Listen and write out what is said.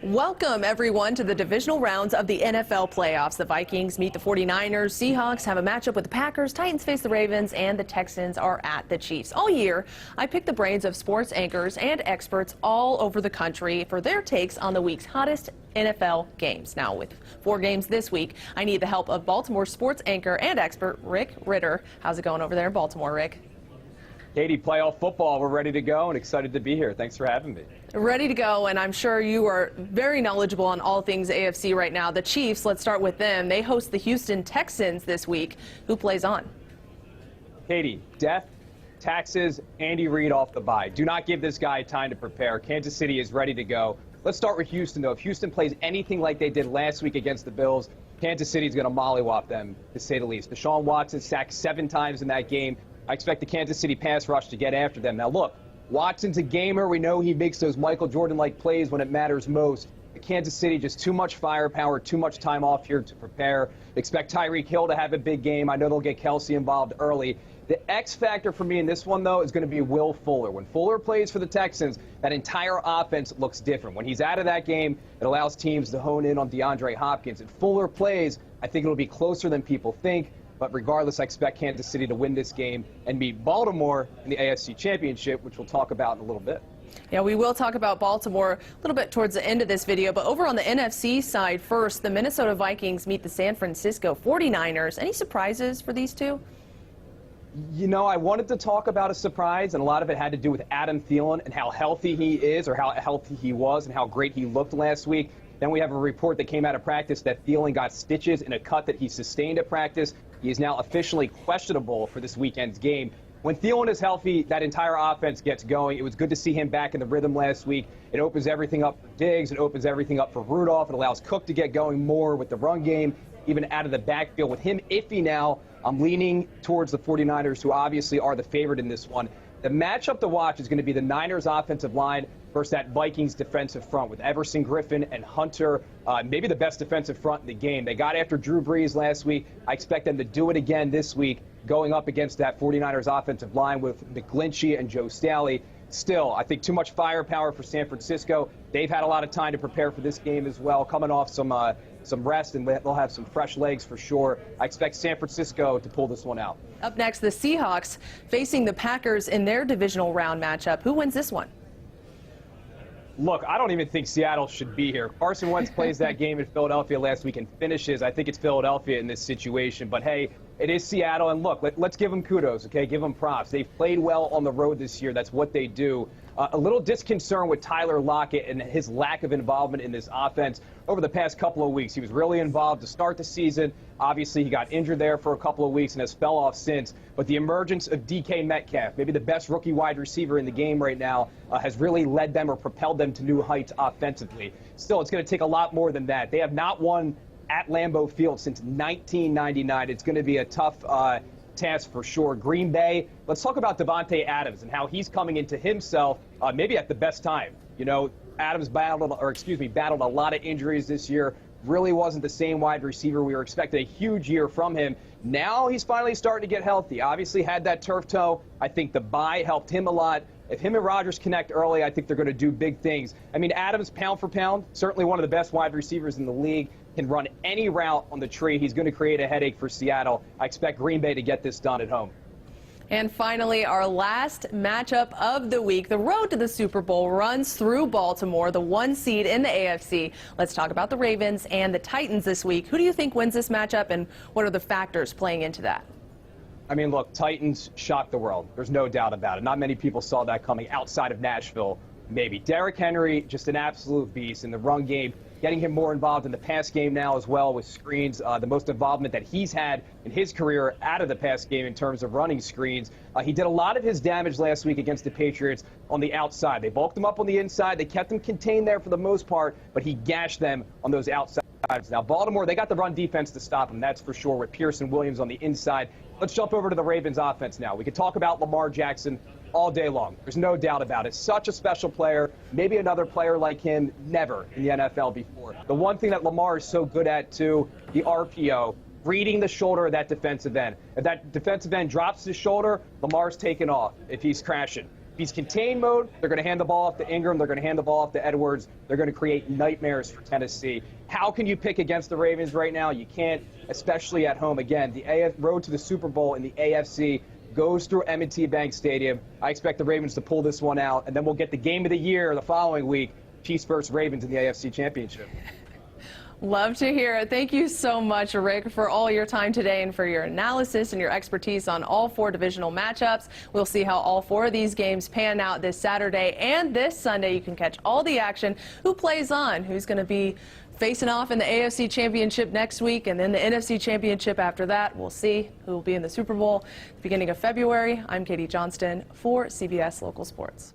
Welcome, everyone, to the divisional rounds of the NFL playoffs. The Vikings meet the 49ers, Seahawks have a matchup with the Packers, Titans face the Ravens, and the Texans are at the Chiefs. All year, I pick the brains of sports anchors and experts all over the country for their takes on the week's hottest NFL games. Now, with 4 games this week, I need the help of Baltimore sports anchor and expert Rick Ritter. How's it going over there in Baltimore, Rick? Katie, playoff football, we're ready to go and excited to be here. Thanks for having me. Ready to go, and I'm sure you are very knowledgeable on all things AFC right now. The Chiefs, let's start with them. They host the Houston Texans this week. Who plays on? Katie, death, taxes, Andy Reid off the bye. Do not give this guy time to prepare. Kansas City is ready to go. Let's start with Houston, though. If Houston plays anything like they did last week against the Bills, Kansas City is going to mollywop them, to say the least. Deshaun Watson sacked 7 times in that game. I expect the Kansas City pass rush to get after them. Now, look, Watson's a gamer. We know he makes those Michael Jordan-like plays when it matters most. But Kansas City, just too much firepower, too much time off here to prepare. Expect Tyreek Hill to have a big game. I know they'll get Kelsey involved early. The X factor for me in this one, though, is going to be Will Fuller. When Fuller plays for the Texans, that entire offense looks different. When he's out of that game, it allows teams to hone in on DeAndre Hopkins. If Fuller plays, I think it'll be closer than people think. But regardless, I expect Kansas City to win this game and meet Baltimore in the AFC Championship, which we'll talk about in a little bit. Yeah, we will talk about Baltimore a little bit towards the end of this video. But over on the NFC side first, the Minnesota Vikings meet the San Francisco 49ers. Any surprises for these two? You know, I wanted to talk about a surprise, and a lot of it had to do with Adam Thielen and how healthy he is, or how healthy he was, and how great he looked last week. Then we have a report that came out of practice that Thielen got stitches in a cut that he sustained at practice. He is now officially questionable for this weekend's game. When Thielen is healthy, that entire offense gets going. It was good to see him back in the rhythm last week. It opens everything up for Diggs. It opens everything up for Rudolph. It allows Cook to get going more with the run game, even out of the backfield. With him iffy now, I'm leaning towards the 49ers, who obviously are the favorite in this one. The matchup to watch is going to be the Niners offensive line versus that Vikings defensive front with Everson Griffin and Hunter, maybe the best defensive front in the game. They got after Drew Brees last week. I expect them to do it again this week, going up against that 49ers offensive line with McGlinchey and Joe Staley. Still, I think too much firepower for San Francisco. They've had a lot of time to prepare for this game as well, coming off some rest, and they'll have some fresh legs for sure. I expect San Francisco to pull this one out. Up next, the Seahawks facing the Packers in their divisional round matchup. Who wins this one? Look, I don't even think Seattle should be here. Carson Wentz plays that game in Philadelphia last week and finishes. I think it's Philadelphia in this situation. But, hey, it is Seattle. And, look, let's give them kudos, okay? Give them props. They've played well on the road this year. That's what they do. A little disconcern with Tyler Lockett and his lack of involvement in this offense over the past couple of weeks. He was really involved to start the season. Obviously, he got injured there for a couple of weeks and has fell off since. But the emergence of DK Metcalf, maybe the best rookie wide receiver in the game right now, has really led them or propelled them to new heights offensively. Still, it's going to take a lot more than that. They have not won at Lambeau Field since 1999. It's going to be a tough task for sure. Green Bay, let's talk about Davante Adams and how he's coming into himself maybe at the best time. You know, Adams battled a lot of injuries this year. Really wasn't the same wide receiver. We were expecting a huge year from him. Now he's finally starting to get healthy. Obviously had that turf toe. I think the bye helped him a lot. If him and Rodgers connect early, I think they're going to do big things. I mean, Adams, pound for pound, certainly one of the best wide receivers in the league. Can run any route on the tree. He's going to create a headache for Seattle. I expect Green Bay to get this done at home. And finally, our last matchup of the week. The road to the Super Bowl runs through Baltimore, the 1 seed in the AFC. Let's talk about the Ravens and the Titans this week. Who do you think wins this matchup, and what are the factors playing into that? I mean, look, Titans shocked the world. There's no doubt about it. Not many people saw that coming outside of Nashville, maybe. Derrick Henry, just an absolute beast in the run game. Getting him more involved in the pass game now as well with screens, the most involvement that he's had in his career out of the pass game in terms of running screens. He did a lot of his damage last week against the Patriots on the outside. They bulked him up on the inside. They kept him contained there for the most part, but he gashed them on those outside. Now, Baltimore, they got the run defense to stop him, that's for sure, with Pearson Williams on the inside. Let's jump over to the Ravens offense now. We could talk about Lamar Jackson all day long. There's no doubt about it. Such a special player. Maybe another player like him never in the NFL before. The one thing that Lamar is so good at, too, the RPO, reading the shoulder of that defensive end. If that defensive end drops his shoulder, Lamar's taking off if he's crashing. he's contained mode, they're going to hand the ball off to Ingram. They're going to hand the ball off to Edwards. They're going to create nightmares for Tennessee. How can you pick against the Ravens right now? You can't, especially at home. Again, the road to the Super Bowl in the AFC goes through M&T Bank Stadium. I expect the Ravens to pull this one out, and then we'll get the game of the year the following week, Chiefs versus Ravens in the AFC Championship. Love to hear it. Thank you so much, Rick, for all your time today and for your analysis and your expertise on all 4 divisional matchups. We'll see how all 4 of these games pan out this Saturday and this Sunday. You can catch all the action. Who plays on? Who's going to be facing off in the AFC Championship next week and then the NFC Championship after that? We'll see who will be in the Super Bowl at the beginning of February. I'm Katie Johnston for CBS Local Sports.